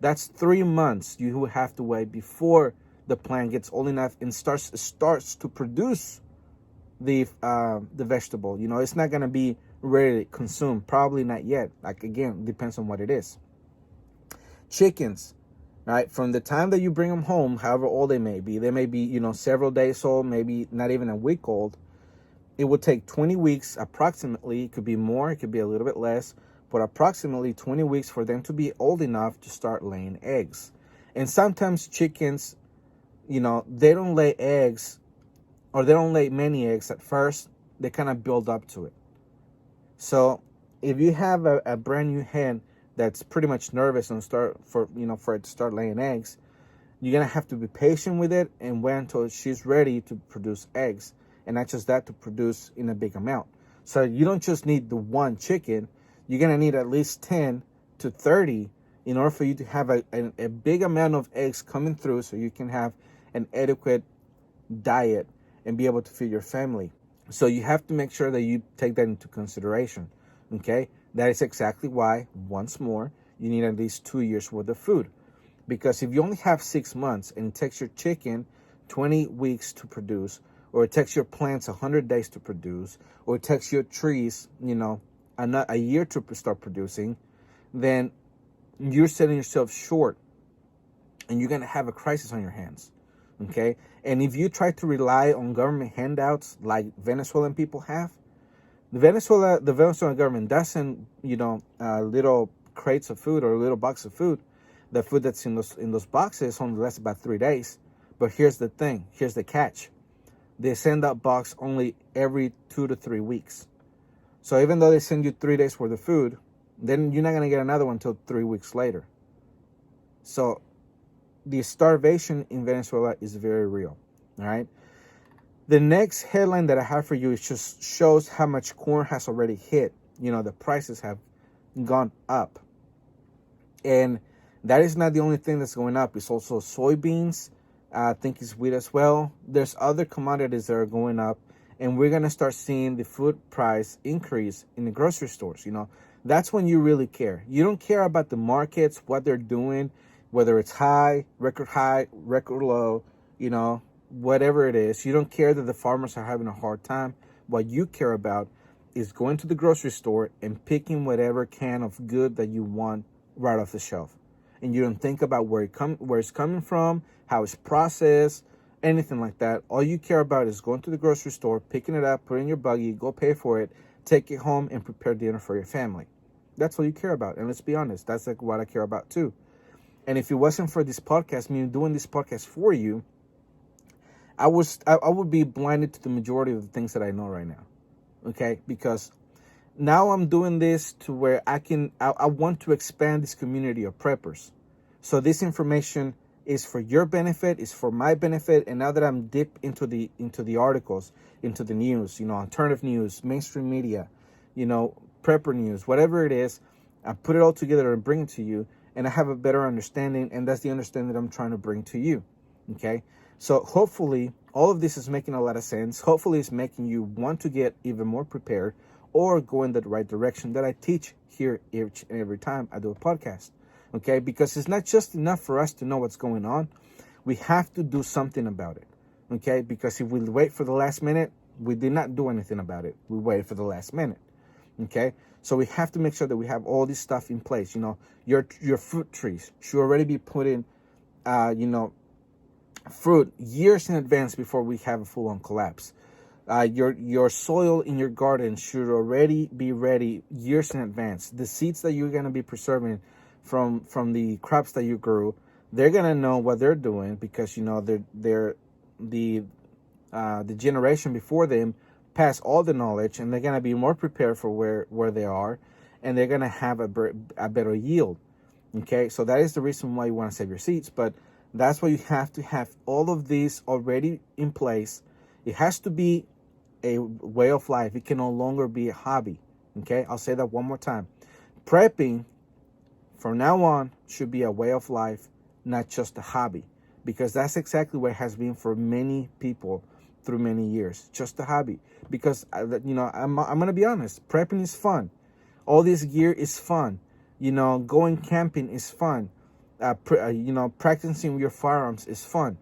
that's 3 months you will have to wait before the plant gets old enough and starts to produce the vegetable. It's not going to be ready to consume, probably not yet. Like, again, depends on what it is. Chickens, right, from the time that you bring them home, however old they may be several days old, maybe not even a week old. It will take 20 weeks approximately. It could be more, it could be a little bit less, but approximately 20 weeks for them to be old enough to start laying eggs. And sometimes chickens, they don't lay eggs, or they don't lay many eggs at first. They kind of build up to it. So if you have a brand new hen that's pretty much nervous and for it to start laying eggs, you're going to have to be patient with it and wait until she's ready to produce eggs. And not just that, to produce in a big amount. So you don't just need the one chicken. You're going to need at least 10 to 30 in order for you to have a big amount of eggs coming through, so you can have an adequate diet and be able to feed your family. So you have to make sure that you take that into consideration. Okay? That is exactly why, once more, you need at least 2 years worth of food. Because if you only have 6 months and it takes your chicken 20 weeks to produce, or it takes your plants 100 days to produce, or it takes your trees, a year to start producing, then you're setting yourself short and you're going to have a crisis on your hands. Okay? And if you try to rely on government handouts like Venezuelan people have, the Venezuelan government doesn't, little crates of food or a little box of food. The food that's in those boxes only lasts about 3 days. But here's the thing. Here's the catch. They send that box only every 2 to 3 weeks. So even though they send you 3 days worth of food, then you're not going to get another one until 3 weeks later. So the starvation in Venezuela is very real. All right. The next headline that I have for you is just shows how much corn has already hit. The prices have gone up. And that is not the only thing that's going up. It's also soybeans. I think it's wheat as well. There's other commodities that are going up. And we're going to start seeing the food price increase in the grocery stores. That's when you really care. You don't care about the markets, what they're doing, whether it's high, record low, whatever it is. You don't care that the farmers are having a hard time. What you care about is going to the grocery store and picking whatever can of good that you want right off the shelf. And you don't think about where it's coming from, how it's processed, anything like that. All you care about is going to the grocery store, picking it up, put it in your buggy, go pay for it, take it home, and prepare dinner for your family. That's all you care about. And let's be honest, that's like what I care about too. And if it wasn't for this podcast, me doing this podcast for you, I would be blinded to the majority of the things that I know right now. Okay? Because now I'm doing this to where I want to expand this community of preppers. So this information is for your benefit, is for my benefit. And now that I'm deep into the articles, into the news, alternative news, mainstream media, prepper news, whatever it is, I put it all together and bring it to you. And I have a better understanding. And that's the understanding that I'm trying to bring to you. Okay? So hopefully all of this is making a lot of sense. Hopefully it's making you want to get even more prepared or go in the right direction that I teach here each and every time I do a podcast. Okay? Because it's not just enough for us to know what's going on. We have to do something about it. Okay? Because if we wait for the last minute, we did not do anything about it. We waited for the last minute. Okay? So we have to make sure that we have all this stuff in place. Your fruit trees should already be putting, fruit years in advance before we have a full-on collapse. Your soil in your garden should already be ready years in advance. The seeds that you're going to be preserving from the crops that you grew, they're going to know what they're doing because they're the generation before them passed all the knowledge, and they're going to be more prepared for where they are, and they're going to have a better yield. Okay, so that is the reason why you want to save your seeds, but that's why you have to have all of these already in place. It has to be a way of life. It can no longer be a hobby. Okay, I'll say that one more time. Prepping from now on should be a way of life, not just a hobby, because that's exactly what it has been for many people through many years, just a hobby. Because I'm gonna be honest, prepping is fun. All this gear is fun. Going camping is fun. Practicing your firearms is fun.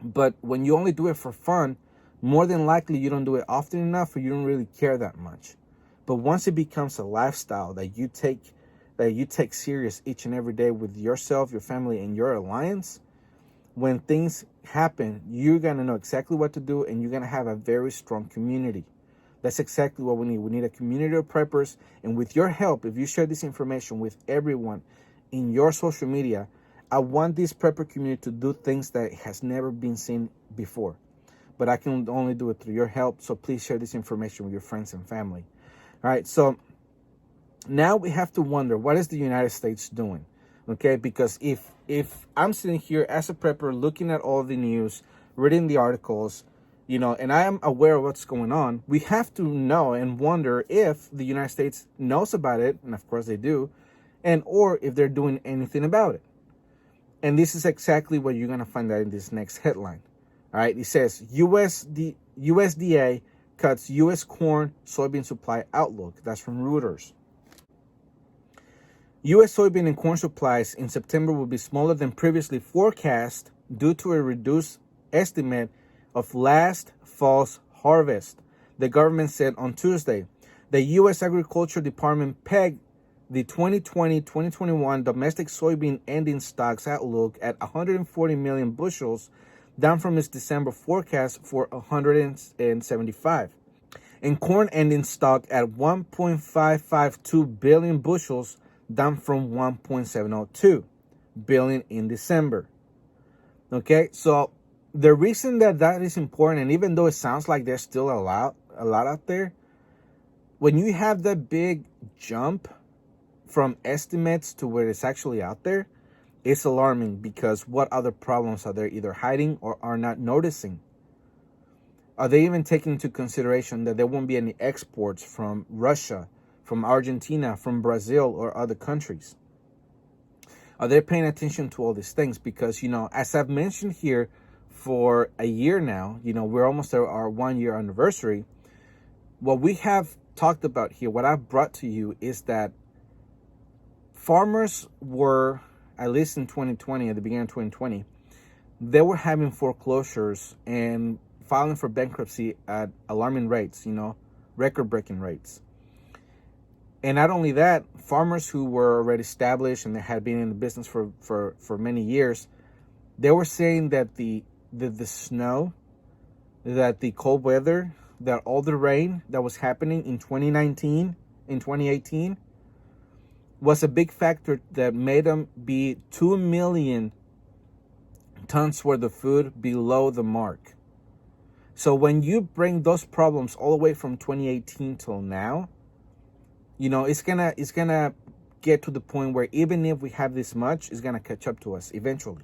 But when you only do it for fun, more than likely you don't do it often enough, or you don't really care that much. But once it becomes a lifestyle that you take serious each and every day with yourself, your family, and your alliance, when things happen, you're going to know exactly what to do, and you're going to have a very strong community. That's exactly what we need. We need a community of preppers, and with your help, if you share this information with everyone in your social media, I want this prepper community to do things that has never been seen before. But I can only do it through your help, so please share this information with your friends and family. All right, so now we have to wonder, what is the United States doing? Okay, because if I'm sitting here as a prepper looking at all the news, reading the articles, and I am aware of what's going on, we have to know and wonder if the United States knows about it, and of course they do, and or if they're doing anything about it. And this is exactly what you're going to find out in this next headline. All right, it says USDA cuts U.S. corn, soybean supply outlook. That's from Reuters. U.S. soybean and corn supplies in September will be smaller than previously forecast due to a reduced estimate of last fall's harvest, the government said on Tuesday. The U.S. Agriculture Department pegged the 2020-2021 domestic soybean ending stocks outlook at 140 million bushels, down from its December forecast for 175. And corn ending stock at 1.552 billion bushels, down from 1.702 billion in December. Okay, so the reason that is important, and even though it sounds like there's still a lot out there, when you have that big jump from estimates to where it's actually out there, it's alarming, because what other problems are they either hiding or are not noticing? Are they even taking into consideration that there won't be any exports from Russia, from Argentina, from Brazil, or other countries? Are they paying attention to all these things? Because, as I've mentioned here for a year now, we're almost at our 1 year anniversary. What we have talked about here, what I've brought to you, is that farmers were, at least in 2020, at the beginning of 2020, they were having foreclosures and filing for bankruptcy at alarming rates, record-breaking rates. And not only that, farmers who were already established and they had been in the business for many years, they were saying that the snow, that the cold weather, that all the rain that was happening in 2019, in 2018, was a big factor that made them be 2 million tons worth of food below the mark. So when you bring those problems all the way from 2018 till now, it's gonna get to the point where even if we have this much, it's gonna catch up to us eventually.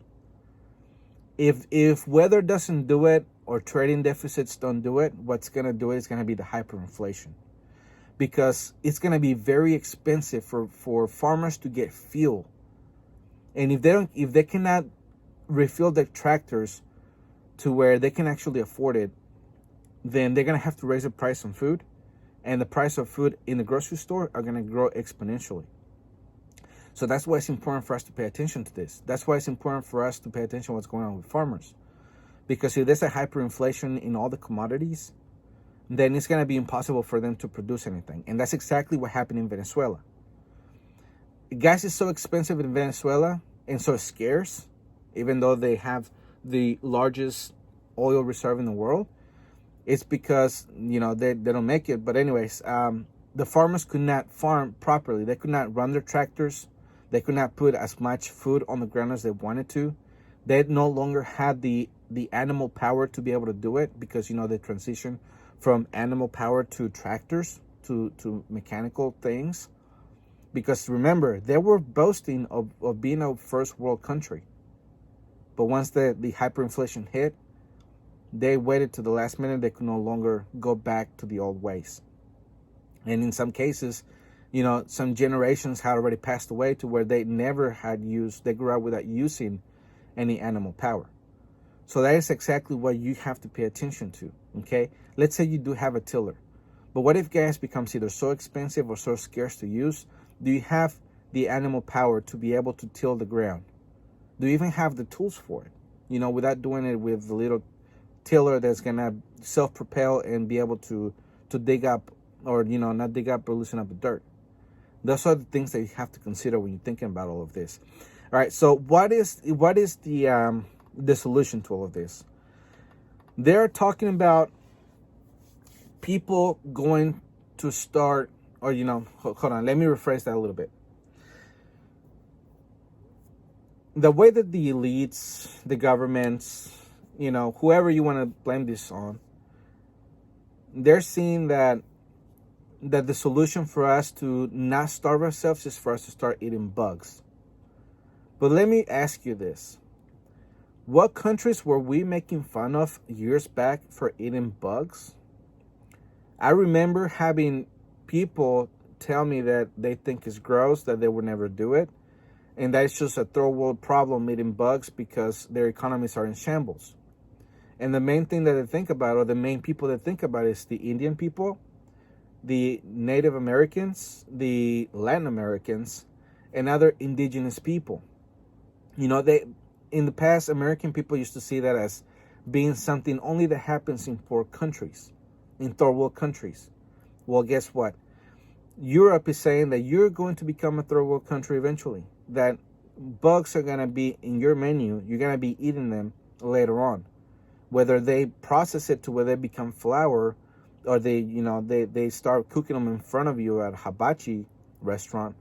If weather doesn't do it, or trading deficits don't do it, what's gonna do it is gonna be the hyperinflation. Because it's going to be very expensive for farmers to get fuel. And if they cannot refill their tractors to where they can actually afford it, then they're going to have to raise the price on food. And the price of food in the grocery store are going to grow exponentially. So that's why it's important for us to pay attention to this. That's why it's important for us to pay attention to what's going on with farmers. Because if there's a hyperinflation in all the commodities, then it's going to be impossible for them to produce anything. And that's exactly what happened in Venezuela. Gas is so expensive in Venezuela and so scarce, even though they have the largest oil reserve in the world. It's because, they don't make it. But anyways, the farmers could not farm properly. They could not run their tractors. They could not put as much food on the ground as they wanted to. They no longer had the animal power to be able to do it, because, they transitioned from animal power to tractors, to mechanical things. Because remember, they were boasting of being a first world country. But once the hyperinflation hit, they waited to the last minute. They could no longer go back to the old ways. And in some cases, some generations had already passed away to where they grew up without using any animal power. So that is exactly what you have to pay attention to, okay? Let's say you do have a tiller, but what if gas becomes either so expensive or so scarce to use? Do you have the animal power to be able to till the ground? Do you even have the tools for it? Without doing it with the little tiller that's gonna self-propel and be able to dig up, or not dig up, but loosen up the dirt. Those are the things that you have to consider when you're thinking about all of this. All right, so what is the solution to all of this? They're talking about people going to start, or hold on, let me rephrase that a little bit. The way that the elites, the governments, whoever you want to blame this on, they're seeing that the solution for us to not starve ourselves is for us to start eating bugs. But let me ask you this. What countries were we making fun of years back for eating bugs? I remember having people tell me that they think it's gross, that they would never do it, and that it's just a third world problem eating bugs because their economies are in shambles. And the main thing that they think about, or the main people that think about, is the Indian people, the Native Americans, the Latin Americans, and other indigenous people. They, in the past, American people used to see that as being something only that happens in poor countries, in third world countries. Well, guess what? Europe is saying that you're going to become a third world country eventually, that bugs are going to be in your menu. You're going to be eating them later on. Whether they process it to where they become flour, or they start cooking them in front of you at a hibachi restaurant,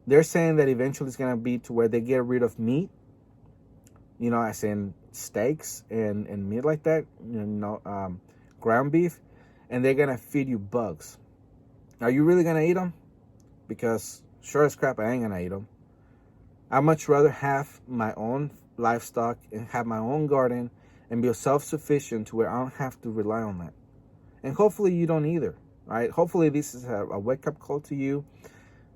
they're saying that eventually it's going to be to where they get rid of meat, as in steaks and meat like that, ground beef, and they're going to feed you bugs. Are you really going to eat them? Because sure as crap, I ain't going to eat them. I'd much rather have my own livestock and have my own garden and be self-sufficient to where I don't have to rely on that. And hopefully you don't either, right? Hopefully this is a wake-up call to you,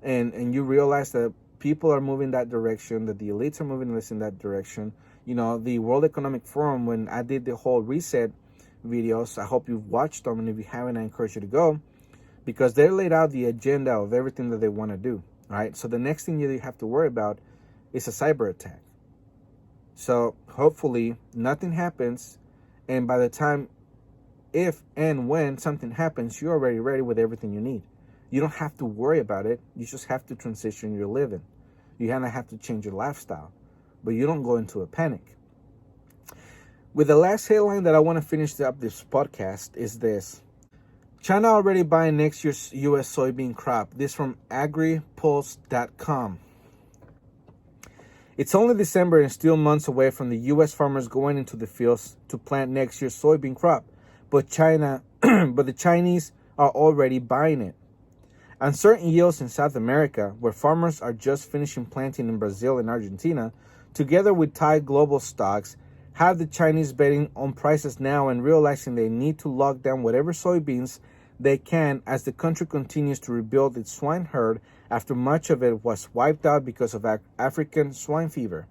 and you realize that people are moving that direction, that the elites are moving this in that direction. The World Economic Forum, when I did the whole reset videos, I hope you've watched them, and if you haven't, I encourage you to go, because they laid out the agenda of everything that they want to do, right? So the next thing you have to worry about is a cyber attack. So hopefully nothing happens, and by the time, if and when something happens, you're already ready with everything you need. You don't have to worry about it. You just have to transition your living. You kind of have to change your lifestyle, but you don't go into a panic. With the last headline that I want to finish up this podcast is this. China already buying next year's U.S. soybean crop. This from agripulse.com. It's only December and still months away from the U.S. farmers going into the fields to plant next year's soybean crop, but the Chinese are already buying it. Uncertain yields in South America, where farmers are just finishing planting in Brazil and Argentina, together with tight global stocks, have the Chinese betting on prices now and realizing they need to lock down whatever soybeans they can as the country continues to rebuild its swine herd after much of it was wiped out because of African swine fever.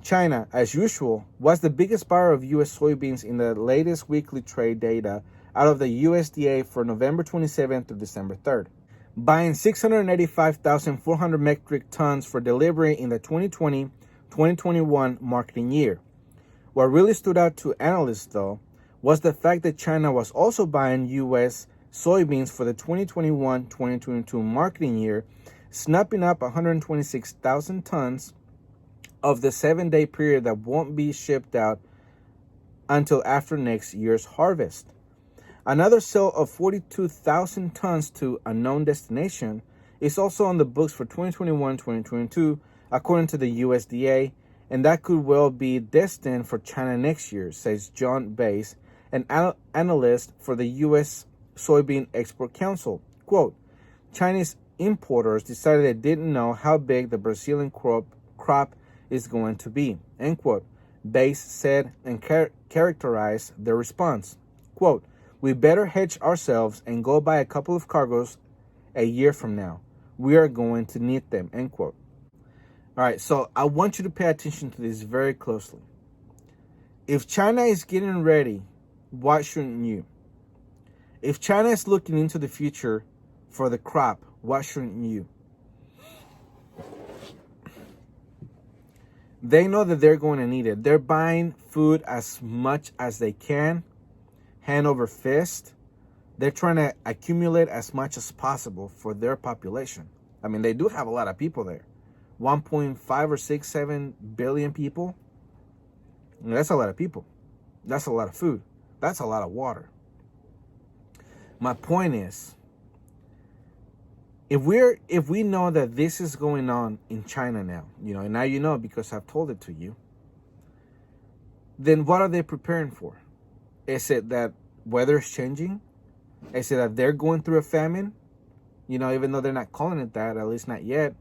China, as usual, was the biggest buyer of U.S. soybeans in the latest weekly trade data out of the USDA for November 27th to December 3rd, buying 685,400 metric tons for delivery in the 2020-2021 marketing year. What really stood out to analysts, though, was the fact that China was also buying U.S. soybeans for the 2021-2022 marketing year, snapping up 126,000 tons of the 7-day period that won't be shipped out until after next year's harvest. Another sale of 42,000 tons to a known destination is also on the books for 2021-2022, according to the USDA, and that could well be destined for China next year, says John Bass, an analyst for the U.S. Soybean Export Council. Quote, Chinese importers decided they didn't know how big the Brazilian crop is going to be, end quote. Bass said and characterized their response. Quote, we better hedge ourselves and go buy a couple of cargoes a year from now. We are going to need them, end quote. All right, so I want you to pay attention to this very closely. If China is getting ready, why shouldn't you? If China is looking into the future for the crop, why shouldn't you? They know that they're going to need it. They're buying food as much as they can, hand over fist. They're trying to accumulate as much as possible for their population. I mean, they do have a lot of people there. 1.5 or 6, 7 billion people. I mean, that's a lot of people. That's a lot of food. That's a lot of water. My point is, if we know that this is going on in China now, and now you know because I've told it to you, then what are they preparing for? Is it that weather is changing? Is it that they're going through a famine? Even though they're not calling it that, at least not yet,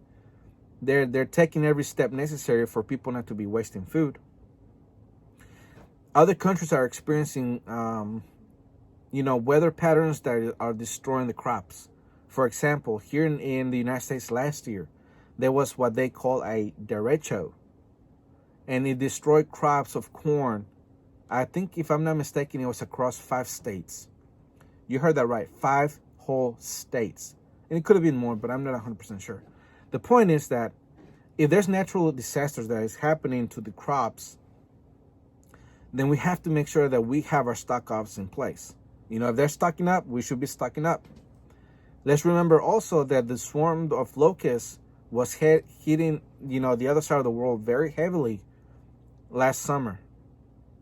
they're taking every step necessary for people not to be wasting food. Other countries are experiencing, weather patterns that are destroying the crops. For example, here in the United States last year, there was what they call a derecho, and it destroyed crops of corn. I think, if I'm not mistaken, it was across 5 states. You heard that right, 5 whole states. And it could have been more, but I'm not 100% sure. The point is that if there's natural disasters that is happening to the crops, then we have to make sure that we have our stock offs in place. If they're stocking up, we should be stocking up. Let's remember also that the swarm of locusts was hitting, the other side of the world very heavily last summer.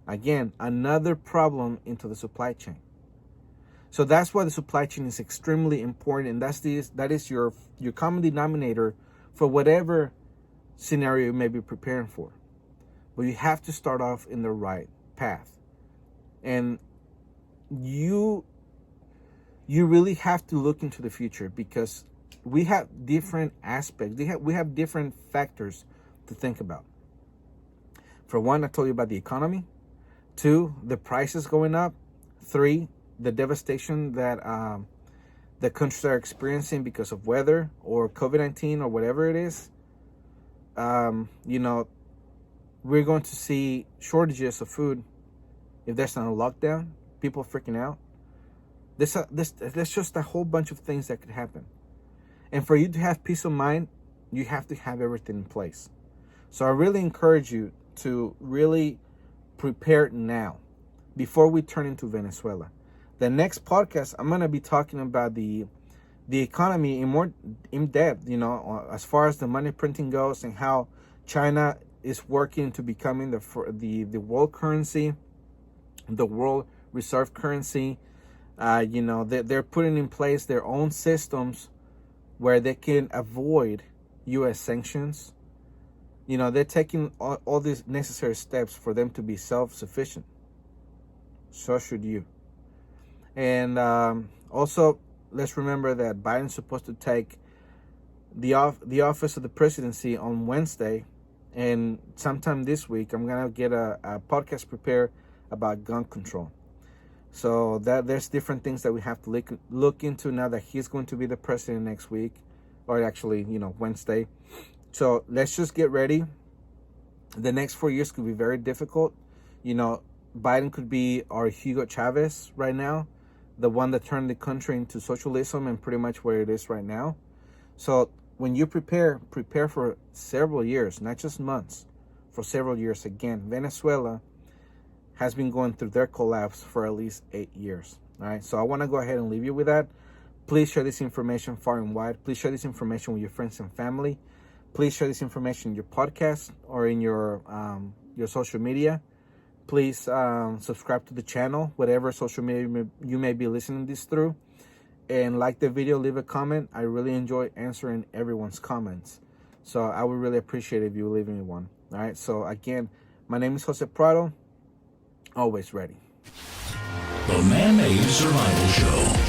Again, another problem into the supply chain. So that's why the supply chain is extremely important, and that is your common denominator for whatever scenario you may be preparing for. But you have to start off in the right path. And you really have to look into the future, because we have different aspects. We have different factors to think about. For one, I told you about the economy. 2, the prices going up. 3, the devastation that the countries are experiencing because of weather or COVID-19 or whatever it is. We're going to see shortages of food if there's not a lockdown. People freaking out. There's just a whole bunch of things that could happen. And for you to have peace of mind, you have to have everything in place. So I really encourage you to really prepare now before we turn into Venezuela. The next podcast, I'm going to be talking about the economy in depth, as far as the money printing goes, and how China is working to becoming the world currency, the world reserve currency. They're putting in place their own systems where they can avoid U.S. sanctions. They're taking all these necessary steps for them to be self-sufficient. So should you. And also, let's remember that Biden's supposed to take the office of the presidency on Wednesday. And sometime this week, I'm going to get a podcast prepared about gun control. So there's different things that we have to look into now that he's going to be the president next week, or actually, Wednesday. So let's just get ready. The next 4 years could be very difficult. Biden could be our Hugo Chavez right now, the one that turned the country into socialism and pretty much where it is right now. So when you prepare for several years, not just months, for several years. Again, Venezuela has been going through their collapse for at least 8 years. All right, so I want to go ahead and leave you with that. Please share this information far and wide. Please share this information with your friends and family. Please share this information in your podcast or in your social media. Please subscribe to the channel, whatever social media you may be listening this through. And like the video, leave a comment. I really enjoy answering everyone's comments. So I would really appreciate if you leave me one. All right, so again, my name is Jose Prado. Always ready. The Man-Made Survival Show.